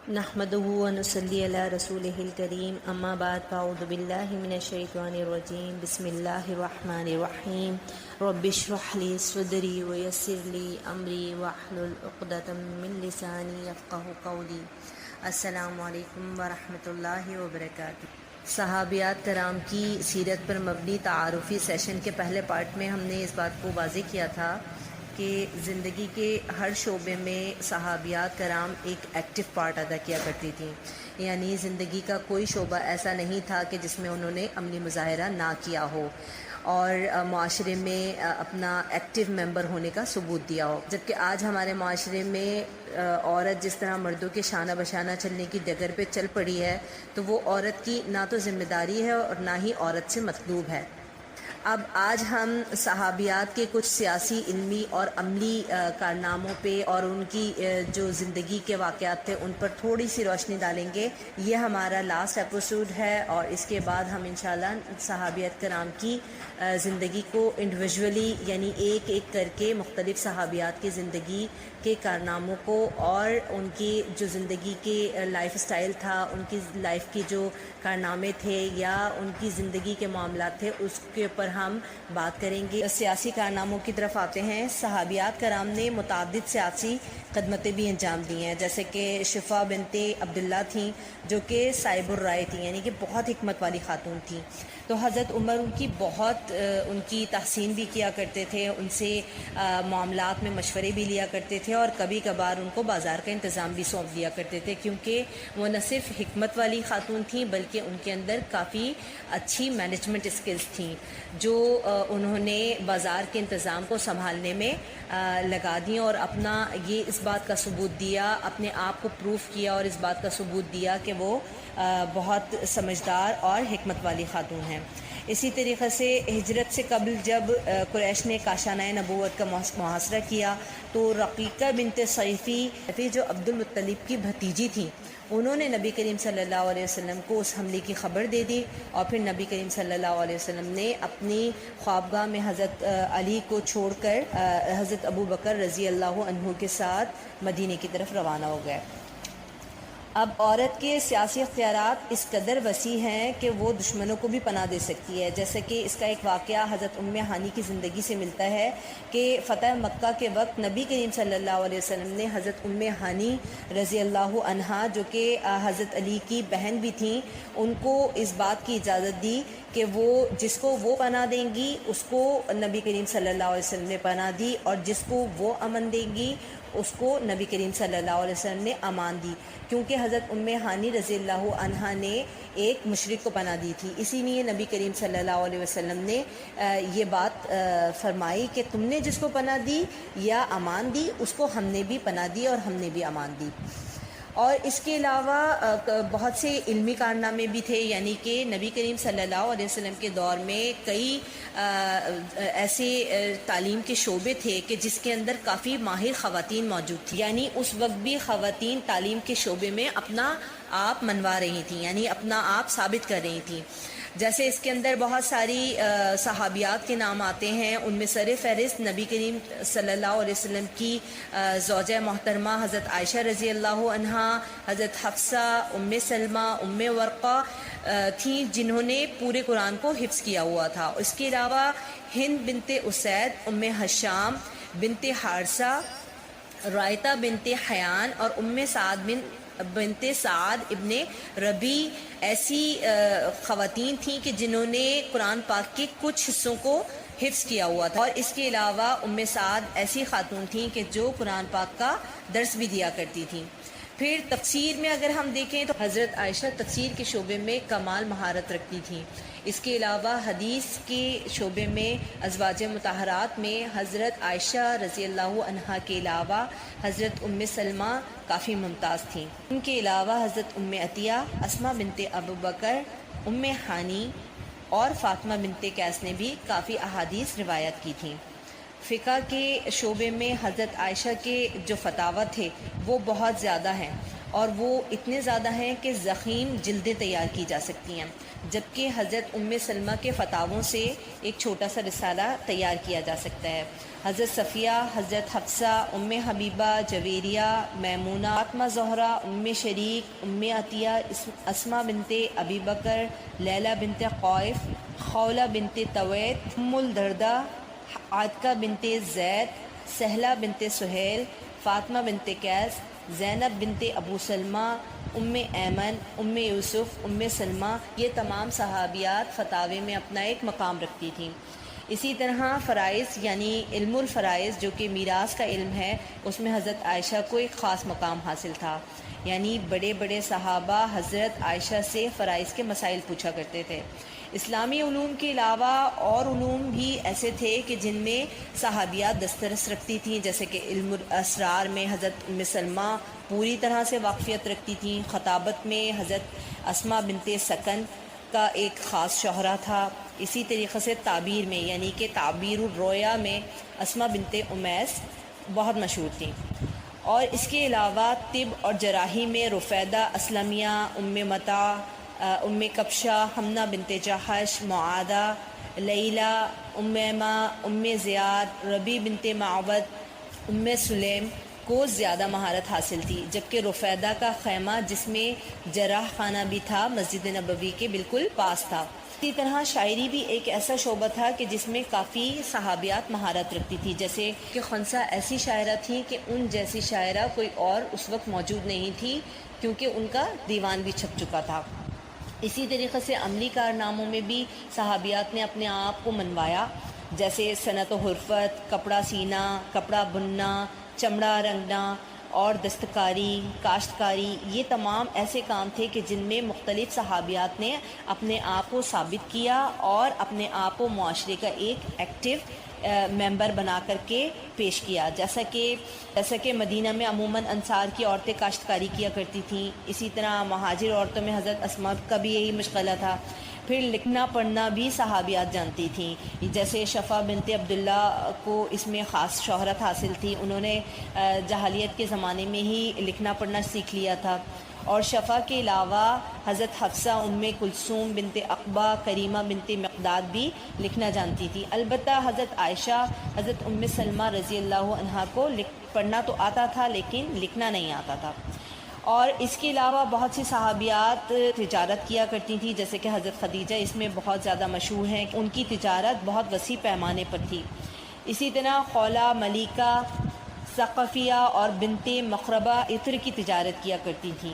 نحمده ونصلي على رسوله الكريم اما بعد فاعوذ بالله من الشيطان الرجيم بسم الله الرحمن الرحيم رب اشرح لي صدري ويسر لي امري واحلل عقدة من لساني يفقهوا قولي۔ السلام علیکم ورحمۃ اللہ وبرکاتہ۔ صحابیات کرام کی سیرت پر مبنی تعارفی سیشن کے پہلے پارٹ میں ہم نے اس بات کو واضح کیا تھا کہ زندگی کے ہر شعبے میں صحابیات کرام ایک ایکٹیو پارٹ ادا کیا کرتی تھیں، یعنی زندگی کا کوئی شعبہ ایسا نہیں تھا کہ جس میں انہوں نے عملی مظاہرہ نہ کیا ہو اور معاشرے میں اپنا ایکٹیو ممبر ہونے کا ثبوت دیا ہو۔ جبکہ آج ہمارے معاشرے میں عورت جس طرح مردوں کے شانہ بشانہ چلنے کی ڈگر پہ چل پڑی ہے، تو وہ عورت کی نہ تو ذمہ داری ہے اور نہ ہی عورت سے مطلوب ہے۔ اب آج ہم صحابیات کے کچھ سیاسی، علمی اور عملی کارناموں پہ اور ان کی جو زندگی کے واقعات تھے ان پر تھوڑی سی روشنی ڈالیں گے۔ یہ ہمارا لاسٹ ایپیسوڈ ہے اور اس کے بعد ہم انشاءاللہ صحابیات کرام کی زندگی کو انڈیویجولی یعنی ایک ایک کر کے مختلف صحابیات کی زندگی کے کارناموں کو اور ان کی جو زندگی کے لائف سٹائل تھا، ان کی لائف کی جو کارنامے تھے یا ان کی زندگی کے معاملات تھے، اس کے اوپر ہم بات کریں گے۔ سیاسی کارناموں کی طرف آتے ہیں۔ صحابیات کرام نے متعدد سیاسی خدمتیں بھی انجام دی ہیں، جیسے کہ شفا بنت عبداللہ تھیں جو کہ صاحب الرائے تھیں، یعنی کہ بہت حکمت والی خاتون تھیں۔ تو حضرت عمر ان کی تحسین بھی کیا کرتے تھے، ان سے معاملات میں مشورے بھی لیا کرتے تھے اور کبھی کبھار ان کو بازار کا انتظام بھی سونپ دیا کرتے تھے، کیونکہ وہ نہ صرف حکمت والی خاتون تھیں بلکہ ان کے اندر کافی اچھی مینجمنٹ اسکلز تھیں جو انہوں نے بازار کے انتظام کو سنبھالنے میں لگا دیں اور اپنا یہ اس بات کا ثبوت دیا، اپنے آپ کو پروف کیا اور اس بات کا ثبوت دیا کہ وہ بہت سمجھدار اور حکمت والی خاتون ہیں۔ اسی طریقے سے ہجرت سے قبل جب قریش نے کاشانہ نبوت کا محاصرہ کیا تو رقیقہ بنت صیفی جو عبد المطلب کی بھتیجی تھیں، انہوں نے نبی کریم صلی اللہ علیہ وسلم کو اس حملے کی خبر دے دی اور پھر نبی کریم صلی اللہ علیہ وسلم نے اپنی خوابگاہ میں حضرت علی کو چھوڑ کر حضرت ابو بکر رضی اللہ عنہ کے ساتھ مدینے کی طرف روانہ ہو گئے۔ اب عورت کے سیاسی اختیارات اس قدر وسیع ہیں کہ وہ دشمنوں کو بھی پناہ دے سکتی ہے، جیسے کہ اس کا ایک واقعہ حضرت ہانی کی زندگی سے ملتا ہے کہ فتح مکہ کے وقت نبی کریم صلی اللہ علیہ وسلم نے حضرت ہانی رضی اللہ عنہا جو کہ حضرت علی کی بہن بھی تھیں، ان کو اس بات کی اجازت دی کہ وہ جس کو وہ پناہ دیں گی اس کو نبی کریم صلی اللہ علیہ وسلم نے پناہ دی، اور جس کو وہ امن دیں گی اس کو نبی کریم صلی اللہ علیہ وسلم نے امان دی، کیونکہ حضرت ہانی رضی اللہ عنہا نے ایک مشرک کو پناہ دی تھی۔ اسی لیے نبی کریم صلی اللہ علیہ وسلم نے یہ بات فرمائی کہ تم نے جس کو پناہ دی یا امان دی اس کو ہم نے بھی پناہ دی اور ہم نے بھی امان دی۔ اور اس کے علاوہ بہت سے علمی کارنامے بھی تھے، یعنی کہ نبی کریم صلی اللہ علیہ وسلم کے دور میں کئی ایسے تعلیم کے شعبے تھے کہ جس کے اندر کافی ماہر خواتین موجود تھیں، یعنی اس وقت بھی خواتین تعلیم کے شعبے میں اپنا آپ منوا رہی تھیں، یعنی اپنا آپ ثابت کر رہی تھیں۔ جیسے اس کے اندر بہت ساری صحابیات کے نام آتے ہیں، ان میں سر فہرست نبی کریم صلی اللہ علیہ وسلم کی زوجہ محترمہ حضرت عائشہ رضی اللہ عنہا، حضرت حفصہ، سلمہ، ورقہ تھیں جنہوں نے پورے قرآن کو حفظ کیا ہوا تھا۔ اس کے علاوہ ہند بنت اسید، حشام بنت حارثہ، رائتہ بنت حیان اور سعد بنت سعد ابن ربی ایسی خواتین تھیں کہ جنہوں نے قرآن پاک کے کچھ حصوں کو حفظ کیا ہوا تھا، اور اس کے علاوہ سعد ایسی خاتون تھیں کہ جو قرآن پاک کا درس بھی دیا کرتی تھیں۔ پھر تفسیر میں اگر ہم دیکھیں تو حضرت عائشہ تفسیر کے شعبے میں کمال مہارت رکھتی تھیں۔ اس کے علاوہ حدیث کے شعبے میں ازواج مطہرات میں حضرت عائشہ رضی اللہ عنہا کے علاوہ حضرت سلمہ کافی ممتاز تھیں۔ ان کے علاوہ حضرت عطیہ، اسماء بنت ابو بکر، ہانی اور فاطمہ بنت قیس نے بھی کافی احادیث روایت کی تھیں۔ فقہ کے شعبے میں حضرت عائشہ کے جو فتاوی تھے وہ بہت زیادہ ہیں، اور وہ اتنے زیادہ ہیں کہ ضخیم جلدیں تیار کی جا سکتی ہیں، جبکہ حضرت ام سلمہ کے فتاووں سے ایک چھوٹا سا رسالہ تیار کیا جا سکتا ہے۔ حضرت صفیہ، حضرت حفصہ، ام حبیبہ، جویریہ، میمونہ، فاطمہ زہرا، ام شریک، ام عطیہ، اسماء بنت ابی بکر، لیلہ بنت قوف، خولہ بنت طویت، ام الدرداء، عاتکہ بنت زید، سہلہ بنت سہیل، فاطمہ بنت قیس، زینب بنت ابو سلمہ، ام ایمن، ام یوسف، ام سلمہ، یہ تمام صحابیات فتاوے میں اپنا ایک مقام رکھتی تھیں۔ اسی طرح فرائض یعنی علم الفرائض جو کہ میراث کا علم ہے، اس میں حضرت عائشہ کو ایک خاص مقام حاصل تھا، یعنی بڑے بڑے صحابہ حضرت عائشہ سے فرائض کے مسائل پوچھا کرتے تھے۔ اسلامی علوم کے علاوہ اور علوم بھی ایسے تھے کہ جن میں صحابیات دسترس رکھتی تھیں، جیسے کہ علم الاسرار میں حضرت ام سلمہ پوری طرح سے واقفیت رکھتی تھیں، خطابت میں حضرت اسماء بنت سکن کا ایک خاص شہرہ تھا، اسی طریقے سے تعبیر میں یعنی کہ تعبیر الرؤیا میں اسماء بنت امیس بہت مشہور تھیں، اور اس کے علاوہ طب اور جراحی میں رفیدہ اسلمیہ، ام متع، ام کبشہ، حمنہ بنت جحش، معاذہ، لیلہ، امیمہ، ام زیاد، ربیع بنت معبد، ام سلیم کو زیادہ مہارت حاصل تھی، جبکہ رفیدہ کا خیمہ جس میں جراح خانہ بھی تھا مسجد نبوی کے بالکل پاس تھا۔ اسی طرح شاعری بھی ایک ایسا شعبہ تھا کہ جس میں کافی صحابیات مہارت رکھتی تھی، جیسے کہ خنسا ایسی شاعرہ تھیں کہ ان جیسی شاعرہ کوئی اور اس وقت موجود نہیں تھی، کیونکہ ان کا دیوان بھی چھپ چکا تھا۔ اسی طریقے سے عملی کارناموں میں بھی صحابیات نے اپنے آپ کو منوایا، جیسے صنعت و حرفت، کپڑا سینا، کپڑا بننا، چمڑا رنگنا اور دستکاری، کاشتکاری، یہ تمام ایسے کام تھے کہ جن میں مختلف صحابیات نے اپنے آپ کو ثابت کیا اور اپنے آپ کو معاشرے کا ایک ایکٹیو ممبر بنا کر کے پیش کیا، جیسا کہ مدینہ میں عموماً انصار کی عورتیں کاشتکاری کیا کرتی تھیں، اسی طرح مہاجر عورتوں میں حضرت اسماء کا بھی یہی مشغلہ تھا۔ پھر لکھنا پڑھنا بھی صحابیات جانتی تھیں، جیسے شفا بنت عبداللہ کو اس میں خاص شہرت حاصل تھی، انہوں نے جاہلیت کے زمانے میں ہی لکھنا پڑھنا سیکھ لیا تھا، اور شفا کے علاوہ حضرت حفصہ، ام کلثوم بنت عقبہ، کریمہ بنت مقداد بھی لکھنا جانتی تھی۔ البتہ حضرت عائشہ، حضرت ام سلمہ رضی اللہ عنہا کو پڑھنا تو آتا تھا لیکن لکھنا نہیں آتا تھا، اور اس کے علاوہ بہت سی صحابیات تجارت کیا کرتی تھیں، جیسے کہ حضرت خدیجہ اس میں بہت زیادہ مشہور ہیں، ان کی تجارت بہت وسیع پیمانے پر تھی۔ اسی طرح خولہ، ملیکہ، ثقفیہ اور بنت مخربہ عطر کی تجارت کیا کرتی تھیں،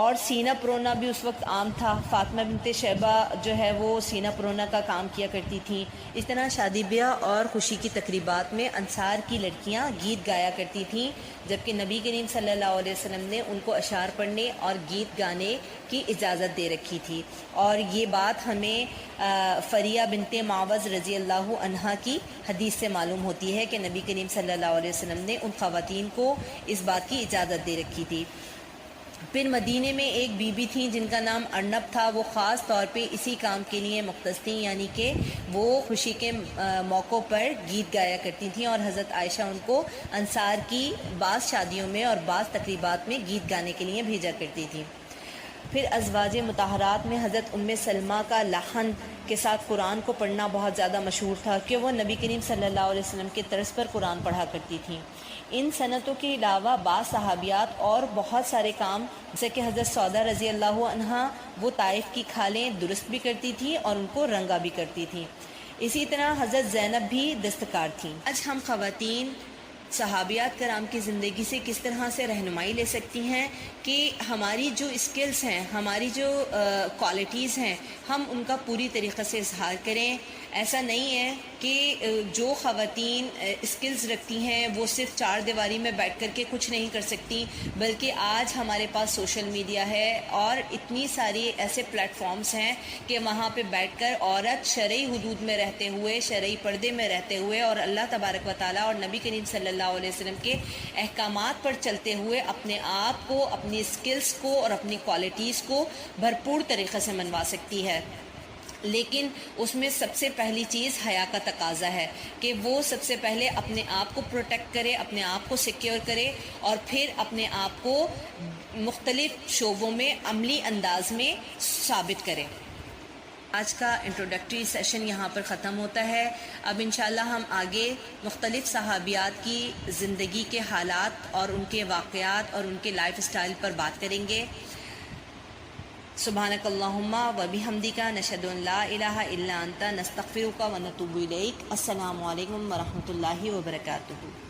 اور سینہ پرونا بھی اس وقت عام تھا، فاطمہ بنت شیبہ جو ہے وہ سینہ پرونا کا کام کیا کرتی تھیں۔ اس طرح شادی بیاہ اور خوشی کی تقریبات میں انصار کی لڑکیاں گیت گایا کرتی تھیں، جبکہ نبی کریم صلی اللہ علیہ وسلم نے ان کو اشعار پڑھنے اور گیت گانے کی اجازت دے رکھی تھی، اور یہ بات ہمیں فریہ بنت معوذ رضی اللہ عنہا کی حدیث سے معلوم ہوتی ہے کہ نبی کریم صلی اللہ علیہ وسلم نے ان خواتین کو اس بات کی اجازت دے رکھی تھی۔ پھر مدینے میں ایک بی بی تھیں جن کا نام ارنب تھا، وہ خاص طور پہ اسی کام کے لیے مختص تھیں، یعنی کہ وہ خوشی کے موقعوں پر گیت گایا کرتی تھیں، اور حضرت عائشہ ان کو انصار کی بعض شادیوں میں اور بعض تقریبات میں گیت گانے کے لیے بھیجا کرتی تھیں۔ پھر ازواج مطہرات میں حضرت ام سلمہ کا لحن کے ساتھ قرآن کو پڑھنا بہت زیادہ مشہور تھا، کہ وہ نبی کریم صلی اللہ علیہ وسلم کے طرز پر قرآن پڑھا کرتی تھیں۔ ان صنعتوں کے علاوہ بعض صحابیات اور بہت سارے کام، جیسے کہ حضرت سودا رضی اللہ عنہا، وہ طائف کی کھالیں درست بھی کرتی تھیں اور ان کو رنگا بھی کرتی تھیں۔ اسی طرح حضرت زینب بھی دستکار تھیں۔ آج ہم خواتین صحابیات کرام کی زندگی سے کس طرح سے رہنمائی لے سکتی ہیں کہ ہماری جو اسکلز ہیں، ہماری جو کوالٹیز ہیں، ہم ان کا پوری طریقے سے اظہار کریں۔ ایسا نہیں ہے کہ جو خواتین اسکلز رکھتی ہیں وہ صرف چار دیواری میں بیٹھ کر کے کچھ نہیں کر سکتی، بلکہ آج ہمارے پاس سوشل میڈیا ہے اور اتنی ساری ایسے پلیٹ فارمز ہیں کہ وہاں پہ بیٹھ کر عورت شرعی حدود میں رہتے ہوئے، شرعی پردے میں رہتے ہوئے اور اللہ تبارک و تعالیٰ اور نبی کریم صلی اللہ علیہ وسلم کے احکامات پر چلتے ہوئے اپنے آپ کو، اپنی اسکلز کو اور اپنی کوالٹیز کو بھرپور طریقے سے منوا سکتی ہے۔ لیکن اس میں سب سے پہلی چیز حیا کا تقاضا ہے کہ وہ سب سے پہلے اپنے آپ کو پروٹیکٹ کرے، اپنے آپ کو سیکیور کرے، اور پھر اپنے آپ کو مختلف شعبوں میں عملی انداز میں ثابت کریں۔ آج کا انٹروڈکٹری سیشن یہاں پر ختم ہوتا ہے۔ اب انشاءاللہ ہم آگے مختلف صحابیات کی زندگی کے حالات اور ان کے واقعات اور ان کے لائف اسٹائل پر بات کریں گے۔ سبحانک اللہم و بحمدک نشہد ان لا الہ الا انت نستغفرک و نتوب الیک۔ السلام علیکم ورحمۃ اللہ وبرکاتہ۔